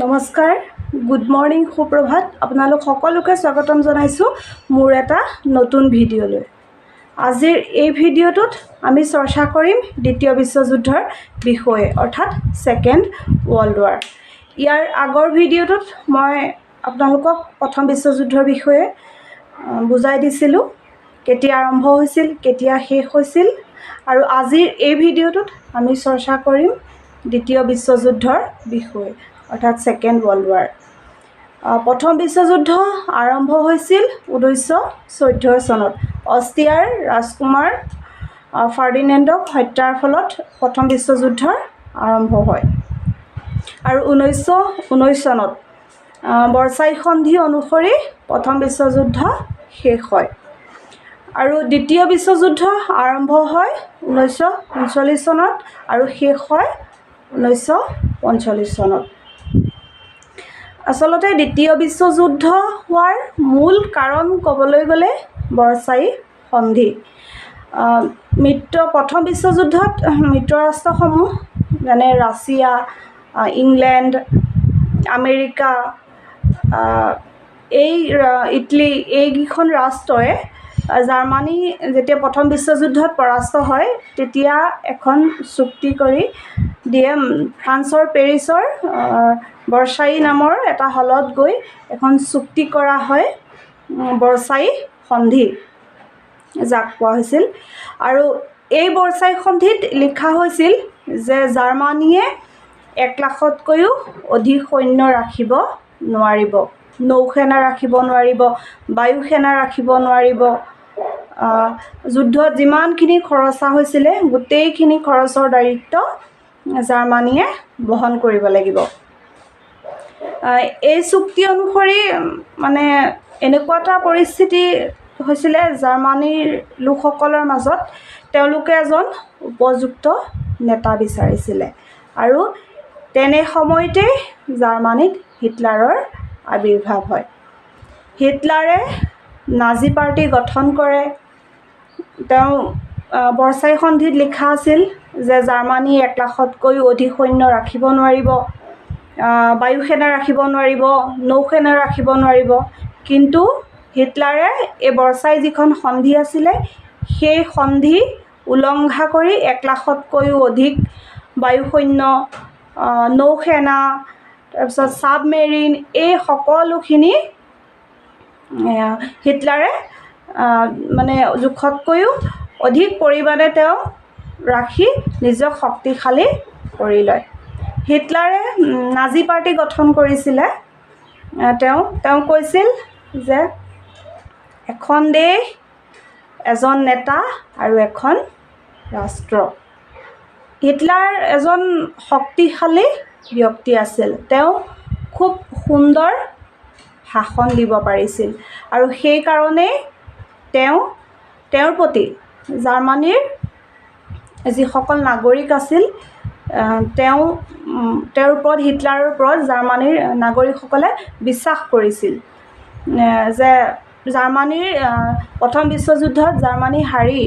নমস্কাৰ, good morning, সুপ্ৰভাত। আপোনালোক সকলোকে স্বাগতম জনাইছোঁ মোৰ এটা নতুন ভিডিঅ'লৈ। আজিৰ এই ভিডিঅ'টোত আমি চৰ্চা কৰিম দ্বিতীয় বিশ্বযুদ্ধৰ বিষয়ে, অৰ্থাৎ ছেকেণ্ড ৱৰ্ল্ড ৱাৰ। ইয়াৰ আগৰ ভিডিঅ'টোত মই আপোনালোকক প্ৰথম বিশ্বযুদ্ধৰ বিষয়ে বুজাই দিছিলোঁ, কেতিয়া আৰম্ভ হৈছিল, কেতিয়া শেষ হৈছিল। আৰু আজিৰ এই ভিডিঅ'টোত আমি চৰ্চা কৰিম দ্বিতীয় বিশ্বযুদ্ধৰ বিষয়ে, অৰ্থাৎ ছেকেণ্ড ৱৰ্ল্ড ৱাৰ। প্ৰথম বিশ্বযুদ্ধ আৰম্ভ হৈছিল 1914 চনত। অষ্ট্ৰিয়াৰ ৰাজকুমাৰ ফাৰ্ডিনেণ্ডক হত্যাৰ ফলত প্ৰথম বিশ্বযুদ্ধৰ আৰম্ভ হয়। আৰু 1919 চনত বৰ্চাই সন্ধি অনুসৰি প্ৰথম বিশ্বযুদ্ধ শেষ হয়। আৰু দ্বিতীয় বিশ্বযুদ্ধ আৰম্ভ হয় 1939 চনত আৰু শেষ হয় 1945 চনত। আচলতে দ্বিতীয় বিশ্বযুদ্ধ হোৱাৰ মূল কাৰণ ক'বলৈ গ'লে বৰ্চাই সন্ধি। প্ৰথম বিশ্বযুদ্ধত মিত্ৰৰাষ্ট্ৰসমূহ যেনে ৰাছিয়া, ইংলেণ্ড, আমেৰিকা, ইটালী, এইকেইখন ৰাষ্ট্ৰই জাৰ্মানী যেতিয়া প্ৰথম বিশ্বযুদ্ধত পৰাস্ত হয় তেতিয়া এখন চুক্তি কৰি দিয়ে। ফ্ৰান্সৰ পেৰিছৰ বৰ্চাই নামৰ এটা হলত গৈ এখন চুক্তি কৰা হয়, বৰ্চাই সন্ধি যাক কোৱা হৈছিল। আৰু এই বৰ্চাই সন্ধিত লিখা হৈছিল যে জাৰ্মানীয়ে 1,00,000তকৈও অধিক সৈন্য ৰাখিব নোৱাৰিব, নৌসেনা ৰাখিব নোৱাৰিব, বায়ুসেনা ৰাখিব নোৱাৰিব। যুদ্ধত যিমানখিনি খৰচা হৈছিলে গোটেইখিনি খৰচৰ দায়িত্ব জাৰ্মানীয়ে বহন কৰিব লাগিব। এই চুক্তি অনুসৰি মানে এনেকুৱা এটা পৰিস্থিতি হৈছিলে জাৰ্মানীৰ লোকসকলৰ মাজত, তেওঁলোকে এজন উপযুক্ত নেতা বিচাৰিছিলে। আৰু তেনে সময়তে জাৰ্মানীত হিটলাৰৰ আৱিৰ্ভাৱ হয়। হিটলাৰে নাজী পাৰ্টি গঠন কৰে। তেওঁ বৰ্চাই সন্ধিত লিখা আছিল যে জাৰ্মানী 1,00,000তকৈও অধিক সৈন্য ৰাখিব নোৱাৰিব, বায়ুসেনা ৰাখিব নোৱাৰিব, নৌসেনা ৰাখিব নোৱাৰিব। কিন্তু হিটলাৰে এই বৰ্চাই যিখন সন্ধি আছিলে সেই সন্ধি উলংঘা কৰি 1,00,000তকৈও অধিক বায়ুসৈন্য, নৌসেনা, তাৰপিছত ছাবমেৰিন, এই সকলোখিনি হিটলাৰে মানে জোখতকৈও অধিক পৰিমাণে তেওঁ ৰাখি নিজক শক্তিশালী কৰি লয়। হিটলাৰে নাজী পাৰ্টি গঠন কৰিছিলে। তেওঁ কৈছিল যে এখন দেশ, এজন নেতা আৰু এখন ৰাষ্ট্ৰ। হিটলাৰ এজন শক্তিশালী ব্যক্তি আছিল। তেওঁ খুব সুন্দৰ ভাষণ দিব পাৰিছিল আৰু সেইকাৰণেই তেওঁৰ প্ৰতি জাৰ্মানীৰ যিসকল নাগৰিক আছিল তেওঁৰ ওপৰত, হিটলাৰৰ ওপৰত জাৰ্মানীৰ নাগৰিকসকলে বিশ্বাস কৰিছিল যে জাৰ্মানীৰ প্ৰথম বিশ্বযুদ্ধত জাৰ্মানী হাৰি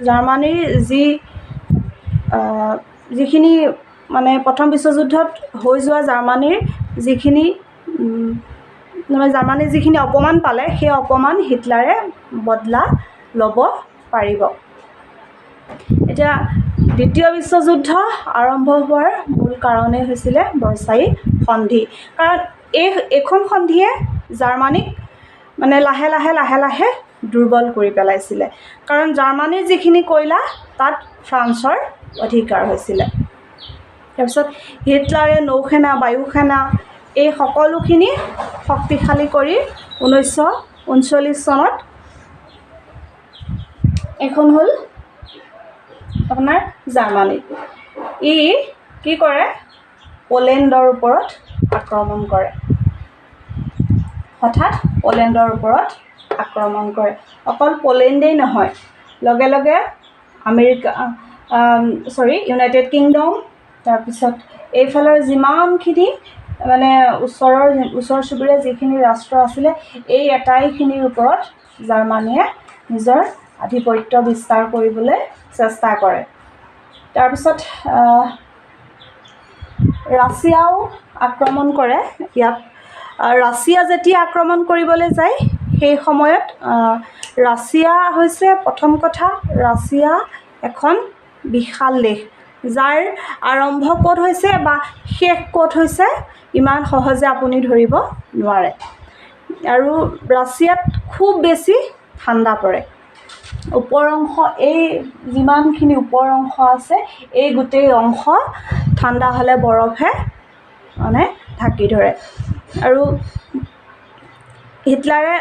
জাৰ্মানীৰ যিখিনি মানে প্ৰথম বিশ্বযুদ্ধত হৈ যোৱা জাৰ্মানীৰ যিখিনি অপমান পালে সেই অপমান হিটলাৰে বদলা ল'ব পাৰিব। এতিয়া দ্বিতীয় বিশ্বযুদ্ধ আৰম্ভ হোৱাৰ মূল কাৰণেই হৈছিলে বৰ্চাই সন্ধি। কাৰণ এইখন সন্ধিয়ে জাৰ্মানীক মানে লাহে লাহে দুৰ্বল কৰি পেলাইছিলে। কাৰণ জাৰ্মানীৰ যিখিনি কয়লা তাত ফ্ৰান্সৰ অধিকাৰ হৈছিলে। তাৰপিছত হিটলাৰে নৌসেনা, বায়ুসেনা এই সকলোখিনি শক্তিশালী কৰি 1939 চনত এখন হ'ল আপোনাৰ জাৰ্মানী। কি কৰে, পোলেণ্ডৰ ওপৰত আক্ৰমণ কৰে। হঠাৎ পোলেণ্ডৰ ওপৰত আক্ৰমণ কৰে। অকল পোলেণ্ডেই নহয়, লগে লগে ইউনাইটেড কিংডম, তাৰপিছত এইফালৰ যিমানখিনি মানে ওচৰ চুবুৰীয়া যিখিনি ৰাষ্ট্ৰ আছিলে এই এটাইখিনিৰ ওপৰত জাৰ্মানীয়ে নিজৰ আধিপত্য বিস্তাৰ কৰিবলৈ চেষ্টা কৰে। তাৰপিছত ৰাছিয়াও আক্ৰমণ কৰে ইয়াত। ৰাছিয়া যেতিয়া আক্ৰমণ কৰিবলৈ যায় সেই সময়ত ৰাছিয়া হৈছে প্ৰথম কথা, ৰাছিয়া এখন বিশাল দেশ, যাৰ আৰম্ভ ক'ত হৈছে বা শেষ ক'ত হৈছে ইমান সহজে আপুনি ধৰিব নোৱাৰে। আৰু ৰাছিয়াত খুব বেছি ঠাণ্ডা পৰে। ওপৰ অংশ, এই যিমানখিনি ওপৰ অংশ আছে এই গোটেই অংশ ঠাণ্ডা হ'লে বৰফে মানে ঢাকি ধৰে। আৰু হিটলাৰে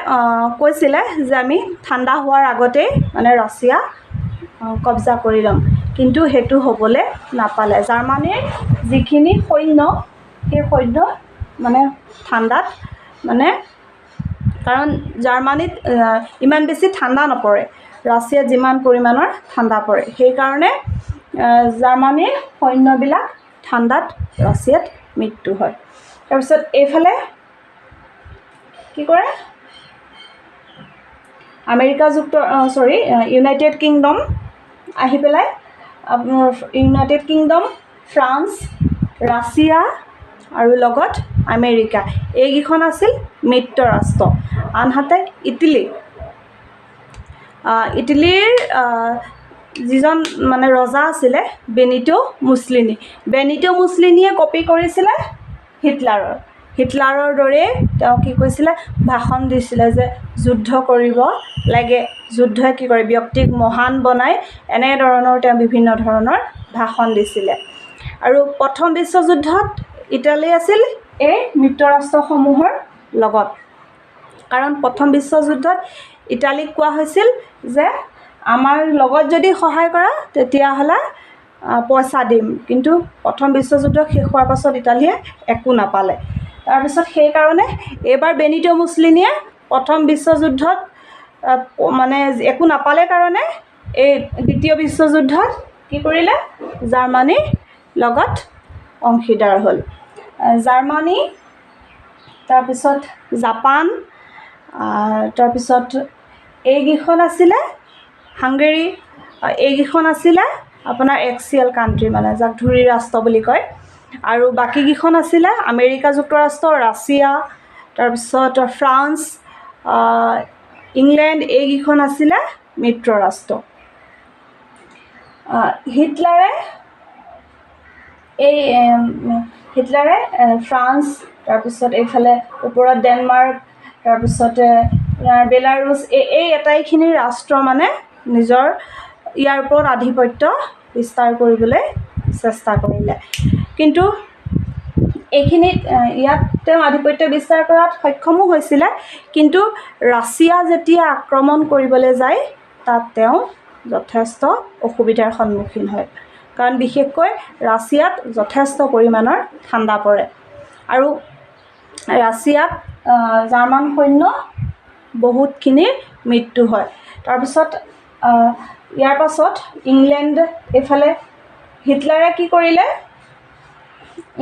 কৈছিলে যে আমি ঠাণ্ডা হোৱাৰ আগতেই মানে ৰাছিয়া কব্জা কৰি ল'ম, কিন্তু সেইটো হ'বলৈ নাপালে। জাৰ্মানীৰ যিখিনি সৈন্য সেই সৈন্য মানে ঠাণ্ডাত মানে, কাৰণ জাৰ্মানীত ইমান বেছি ঠাণ্ডা নপৰে, ৰাছিয়াত যিমান পৰিমাণৰ ঠাণ্ডা পৰে, সেইকাৰণে জাৰ্মানীৰ সৈন্যবিলাক ঠাণ্ডাত ৰাছিয়াত মৃত্যু হয়। তাৰপিছত এইফালে কি কৰে, ইউনাইটেড কিংডম আহি পেলাই ইউনাইটেড কিংডম, ফ্ৰান্স, ৰাছিয়া আৰু লগত আমেৰিকা, এইকেইখন আছিল মিত্ৰ ৰাষ্ট্ৰ। আনহাতে ইটালীৰ যিজন মানে ৰজা আছিলে বেনিটো মুছলিনিয়ে কপি কৰিছিলে হিটলাৰৰ দৰেই তেওঁ কি কৈছিলে, ভাষণ দিছিলে যে যুদ্ধ কৰিব লাগে, যুদ্ধই কি কৰে ব্যক্তিক মহান বনায়, এনেধৰণৰ তেওঁ বিভিন্ন ধৰণৰ ভাষণ দিছিলে। আৰু প্ৰথম বিশ্বযুদ্ধত ইটালী আছিল এই মিত্ৰৰাষ্ট্ৰসমূহৰ লগত, কাৰণ প্ৰথম বিশ্বযুদ্ধত ইটালীক কোৱা হৈছিল যে আমাৰ লগত যদি সহায় কৰা তেতিয়াহ'লে পইচা দিম, কিন্তু প্ৰথম বিশ্বযুদ্ধ শেষ হোৱাৰ পাছত ইটালীয়ে একো নাপালে। তাৰপিছত সেইকাৰণে এইবাৰ বেনিটো মুছলিনিয়ে প্ৰথম বিশ্বযুদ্ধত মানে একো নাপালে কাৰণে এই দ্বিতীয় বিশ্বযুদ্ধত কি কৰিলে, জাৰ্মানীৰ লগত অংশীদাৰ হ'ল। জাৰ্মানী, তাৰপিছত জাপান, তাৰপিছত এইকেইখন আছিলে হাংগেৰী, এইকেইখন আছিলে আপোনাৰ এক্সিয়েল কাণ্ট্ৰি, মানে যাক ধুৰি ৰাষ্ট্ৰ বুলি কয়। আৰু বাকীকেইখন আছিলে আমেৰিকা যুক্তৰাষ্ট্ৰ, ৰাছিয়া, তাৰপিছত ফ্ৰান্স, ইংলেণ্ড, এইকেইখন আছিলে মিত্ৰ ৰাষ্ট্ৰ। হিটলাৰে ফ্ৰান্স, তাৰপিছত এইফালে ওপৰত ডেনমাৰ্ক, তাৰপিছতে বেলাৰুছ, এই এটাইখিনি ৰাষ্ট্ৰ মানে ইয়াৰ ওপৰত আধিপত্য বিস্তাৰ কৰিবলৈ চেষ্টা কৰিলে, কিন্তু ইয়াত তেওঁ আধিপত্য বিস্তাৰ কৰাত সক্ষমো হৈছিলে, কিন্তু ৰাছিয়া যেতিয়া আক্ৰমণ কৰিবলৈ যায় তাত তেওঁ যথেষ্ট অসুবিধাৰ সন্মুখীন হয়, কাৰণ বিশেষকৈ ৰাছিয়াত যথেষ্ট পৰিমাণৰ ঠাণ্ডা পৰে। আৰু ৰাছিয়াত জাৰ্মান সৈন্য বহুতখিনি মৃত্যু হয়। তাৰপিছত ইয়াৰ পাছত ইংলেণ্ড, এইফালে হিটলাৰে কি কৰিলে,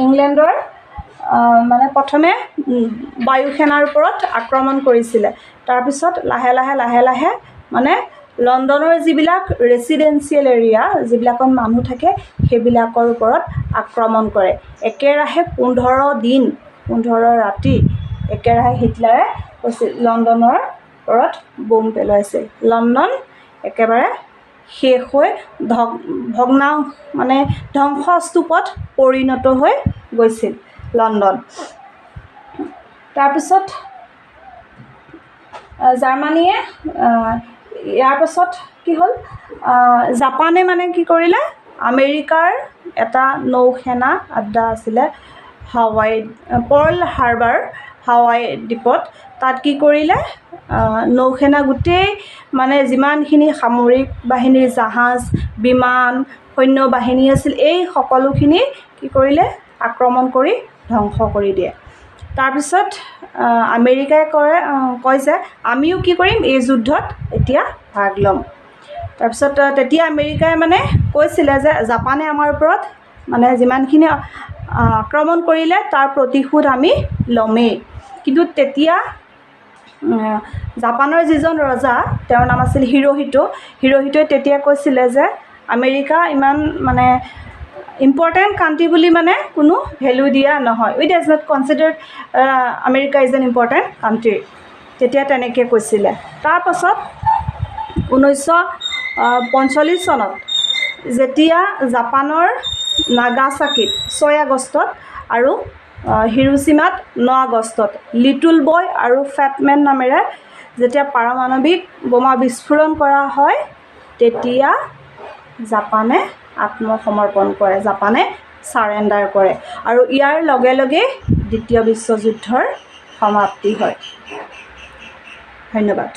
ইংলেণ্ডৰ মানে প্ৰথমে বায়ুসেনাৰ ওপৰত আক্ৰমণ কৰিছিলে, তাৰপিছত লাহে লাহে মানে লণ্ডনৰ যিবিলাক ৰেচিডেঞ্চিয়েল এৰিয়া, যিবিলাকত মানুহ থাকে সেইবিলাকৰ ওপৰত আক্ৰমণ কৰে। একেৰাহে 15 ৰাতি একেৰাহে হিটলাৰে লণ্ডনৰ ওপৰত বোম পেলাইছিল। লণ্ডন একেবাৰে শেষ হৈ মানে ধ্বংসস্তূপত পৰিণত হৈ গৈছিল লণ্ডন। তাৰপিছত জাৰ্মানীয়ে ইয়াৰ পাছত কি হ'ল, জাপানে মানে কি কৰিলে, আমেৰিকাৰ এটা নৌসেনা আড্ডা আছিলে পাৰ্ল হাৰ্বাৰ, হাৱাই দ্বীপত, তাত কি কৰিলে, নৌসেনা গোটেই মানে যিমানখিনি সামৰিক বাহিনীৰ জাহাজ, বিমান, সৈন্য বাহিনী আছিল, এই সকলোখিনি কি কৰিলে, আক্ৰমণ কৰি ধ্বংস কৰি দিয়ে। তাৰপিছত আমেৰিকাই কয় যে আমিও কি কৰিম, এই যুদ্ধত এতিয়া ভাগ ল'ম। তাৰপিছত তেতিয়া আমেৰিকাই মানে কৈছিলে যে জাপানে আমাৰ ওপৰত মানে যিমানখিনি আক্ৰমণ কৰিলে তাৰ প্ৰতিশোধ আমি ল'মেই, কিন্তু তেতিয়া জাপানৰ যিজন ৰজা, তেওঁৰ নাম আছিল হিৰোহিটোই তেতিয়া কৈছিলে যে আমেৰিকা ইমান মানে ইম্পৰ্টেণ্ট কাণ্ট্ৰি বুলি মানে কোনো ভেলু দিয়া নহয়। It is not considered America is an important country, তেতিয়া তেনেকৈ কৈছিলে। তাৰপাছত 1945 চনত যেতিয়া জাপানৰ নাগাচাকিত 6 আগষ্টত আৰু হিৰোশ্বিমাত 9 আগষ্টত লিটল বয় আৰু ফেট মেন নামেৰে যেতিয়া পাৰমাণৱিক বোমা বিস্ফোৰণ কৰা হয়, তেতিয়া জাপানে আত্মসমৰ্পণ কৰে, জাপানে ছাৰেণ্ডাৰ কৰে আৰু ইয়াৰ লগে লগে দ্বিতীয় বিশ্বযুদ্ধৰ সমাপ্তি হয়। ধন্যবাদ।